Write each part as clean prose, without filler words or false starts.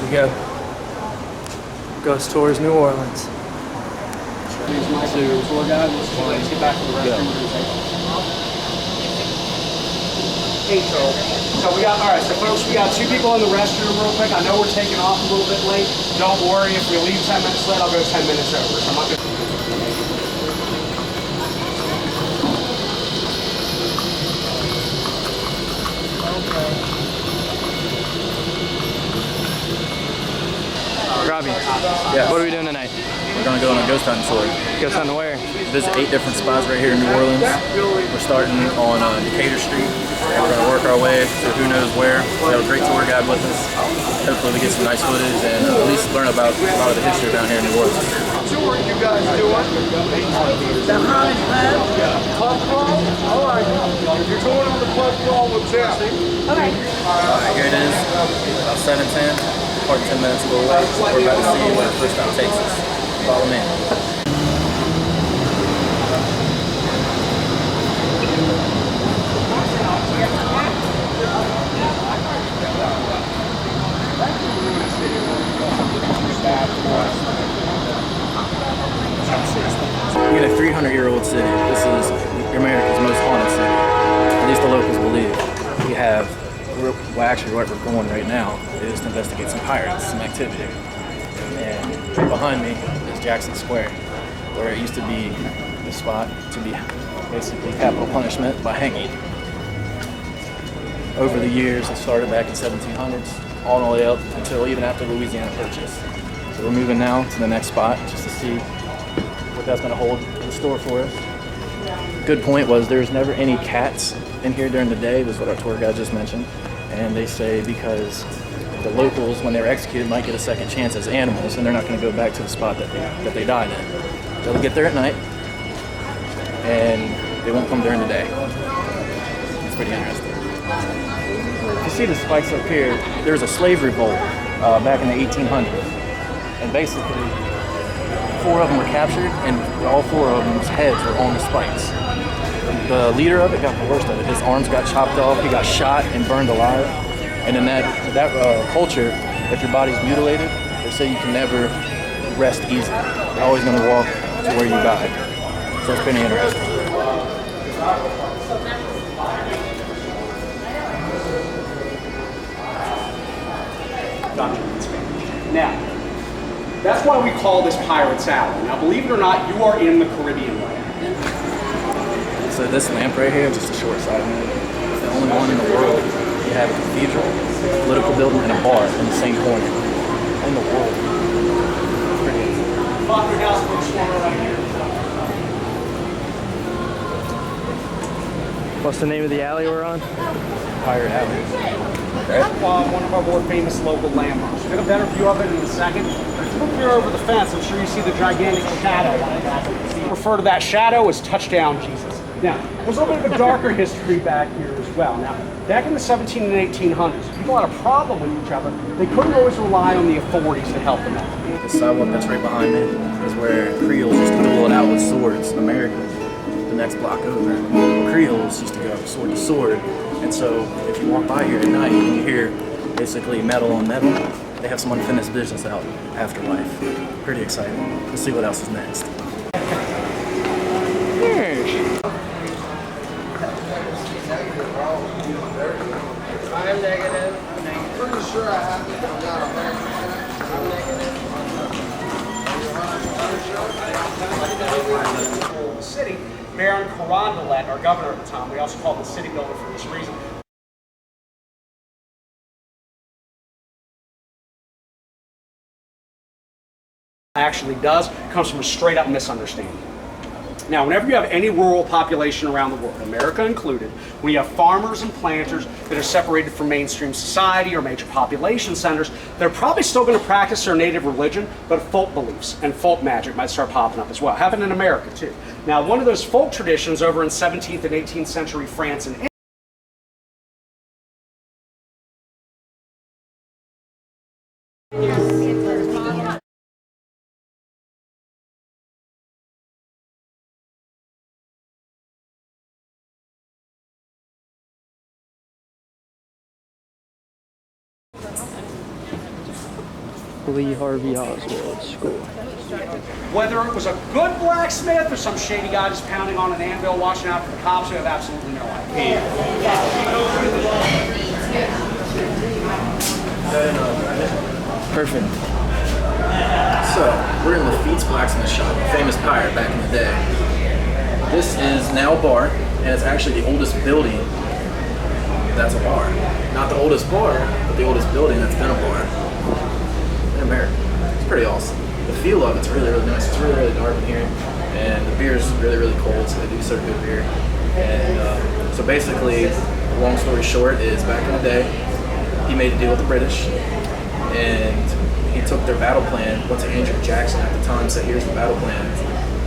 we go. Ghost Tours New Orleans. Here's my tour guide. Let's get back to the restroom. Hey, so we got, all right, so folks, we got 2 people in the restroom real quick. I know we're taking off a little bit late. Don't worry, if we leave 10 minutes late, I'll go 10 minutes over. So I'm not gonna... Robbie, Yeah. what are we doing tonight? We're going to go on a ghost hunting tour. Ghost hunting where? Visit 8 different spots right here in New Orleans. We're starting on Decatur Street. And we're going to work our way to who knows where. We have a great tour guide with us. Hopefully we get some nice footage and at least learn about a lot of the history down here in New Orleans. Tour you guys doing? The Huntin Club crawl? All right. You're going on the club crawl with Jeff. Okay. Alright, here it is. About 7:10. Part 10 minutes a little late. We're about to see where the first stop takes us. Follow me. We got a 300-year-old city. This is America's most haunted city. At least the locals believe. We have, well actually where we're going right now is to investigate some pirates, some activity. And right behind me is Jackson Square, where it used to be the spot to be basically capital punishment by hanging. Over the years, it started back in 1700s, all the way up until even after Louisiana Purchase. So we're moving now to the next spot just to see what that's going to hold in store for us. Good point was there's never any cats in here during the day. This is what our tour guide just mentioned. And they say because the locals, when they were executed, might get a second chance as animals, and they're not going to go back to the spot that they died in. They'll get there at night, and they won't come during the day. It's pretty interesting. If you see the spikes up here, there was a slave revolt back in the 1800s, and basically 4 of them were captured, and all 4 of them's heads were on the spikes. The leader of it got the worst of it. His arms got chopped off, he got shot and burned alive. And in that culture, if your body's mutilated, they say you can never rest easy. You're always going to walk to where you died. So it's pretty interesting. Now, that's why we call this Pirates Alley. Now, believe it or not, you are in the Caribbean land. So this lamp right here is just a short side lamp. It's the only one in the world. You have a cathedral, a political building, and a bar in the same corner in the world. It's pretty easy. What's the name of the alley we're on? Pirate Alley. One of our more famous local landmarks. We'll get a better view of it in a second. If you look here over the fence, I'm sure you see the gigantic shadow. We refer to that shadow as Touchdown Jesus. Now, there's a little bit of a darker history back here as well. Now, back in the 17 and 1800s, people had a problem with each other. They couldn't always rely on the authorities to help them out. The sidewalk that's right behind me is where Creoles used to duel it out with swords. Americans, the next block over, Creoles used to go sword to sword. And so if you walk by here at night and you hear basically metal on metal, they have some unfinished business out afterlife. Pretty exciting. Let's see what else is next. I'm negative. Pretty sure I have it. I'm negative. The city, Baron Carondelet, our governor at the time, we also call him the city builder for this reason. Actually does comes from a straight up misunderstanding. Now, whenever you have any rural population around the world, America included, when you have farmers and planters that are separated from mainstream society or major population centers, they're probably still going to practice their native religion, but folk beliefs and folk magic might start popping up as well. Happened in America too. Now, one of those folk traditions over in 17th and 18th century France and Lee Harvey Oswald School. Whether it was a good blacksmith or some shady guy just pounding on an anvil watching out for the cops, we have absolutely no idea. Perfect. So, we're in Lafitte's Blacksmith Shop, a famous pirate back in the day. This is now a bar, and it's actually the oldest building that's a bar. Not the oldest bar, but the oldest building that's been a bar in America. It's pretty awesome. The feel of it's really, really nice. It's really, really dark in here, and the beer is really, really cold, so they do serve good beer. And so basically, long story short is back in the day, he made a deal with the British, and he took their battle plan, went to Andrew Jackson at the time, said, here's the battle plan.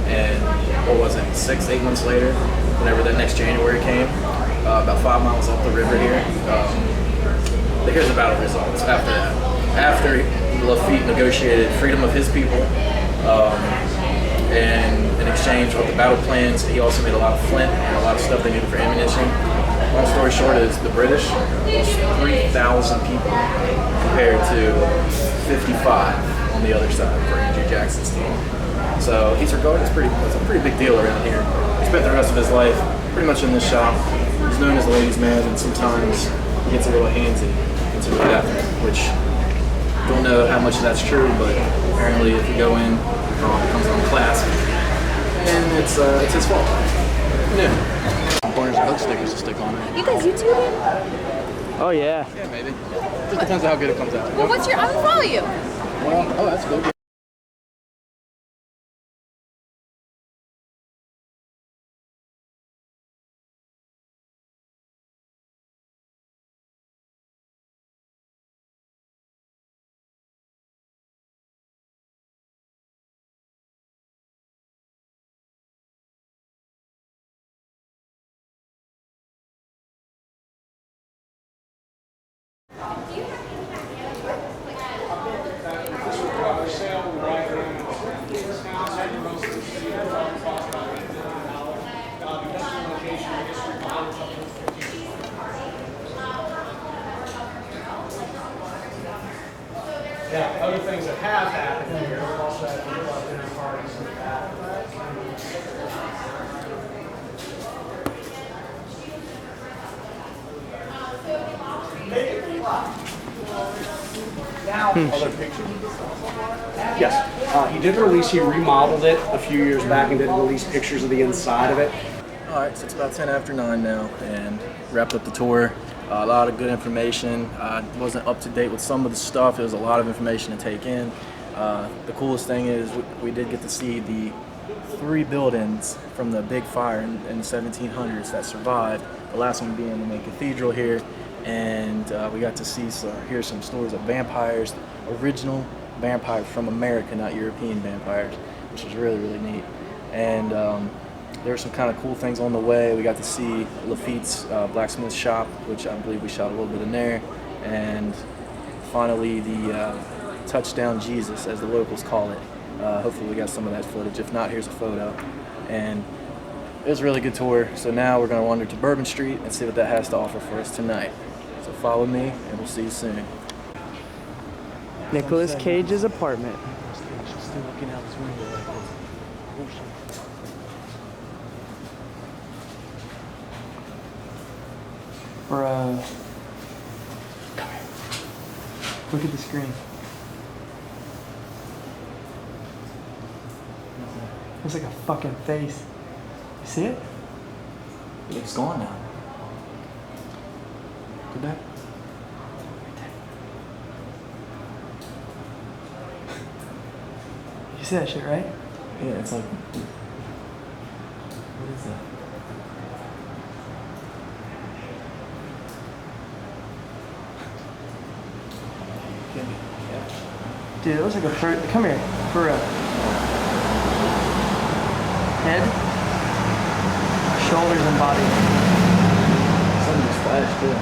And what was it, 6-8 months later, whenever that next January came, about 5 miles up the river here, here's the battle results after that. After Lafitte negotiated freedom of his people, and in exchange with the battle plans, he also made a lot of flint and a lot of stuff they needed for ammunition. Long story short is the British lost 3,000 people compared to 55 on the other side for Andrew Jackson's team. So he's regarded as it's a pretty big deal around here. He spent the rest of his life pretty much in this shop. He's known as the ladies' man, and sometimes he gets a little handsy into the bathroom, which don't know how much of that's true, but apparently if you go in, it comes on class, and it's his fault. Yeah. Corners of hook stickers to stick on it. You guys YouTubing? Oh yeah. Yeah, maybe. Just depends on how good it comes out. Well, what's your? I'm gonna follow you. Well, oh, that's good. Yeah, other things that have happened here are also at dinner parties and that. Other pictures? Yes, he did release, he remodeled it a few years back and did release pictures of the inside of it. All right, so it's about 10 after 9 now, and wrapped up the tour. A lot of good information. Wasn't up to date with some of the stuff. It was a lot of information to take in. The coolest thing is we did get to see the 3 buildings from the big fire in the 1700s that survived. The last one being the main cathedral here, and we got to hear some stories of vampires, original vampires from America, not European vampires, which was really, really neat. And there were some kind of cool things on the way. We got to see Lafitte's blacksmith shop, which I believe we shot a little bit in there. And finally, the Touchdown Jesus, as the locals call it. Hopefully we got some of that footage. If not, here's a photo. And it was a really good tour. So now we're going to wander to Bourbon Street and see what that has to offer for us tonight. So follow me, and we'll see you soon. Nicolas Cage's apartment. Still looking out this window like this. Bro. Come here. Look at the screen. It's like a fucking face. You see it? It's gone now. Go back. You see that shit, right? Yeah, it's like. What is that? Dude, it looks like a bird. Come here, for real. Head, shoulders, and body. Something just flashed too.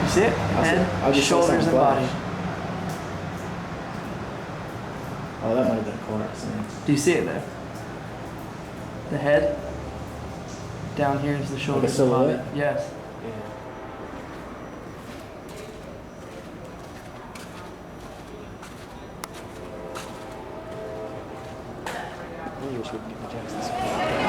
You see it? Head, shoulders, and body. Oh, that might have been a car accident. Do you see it there? The head. Down here is the shoulders and body. silhouette? Yes. wish we could get the Jackson.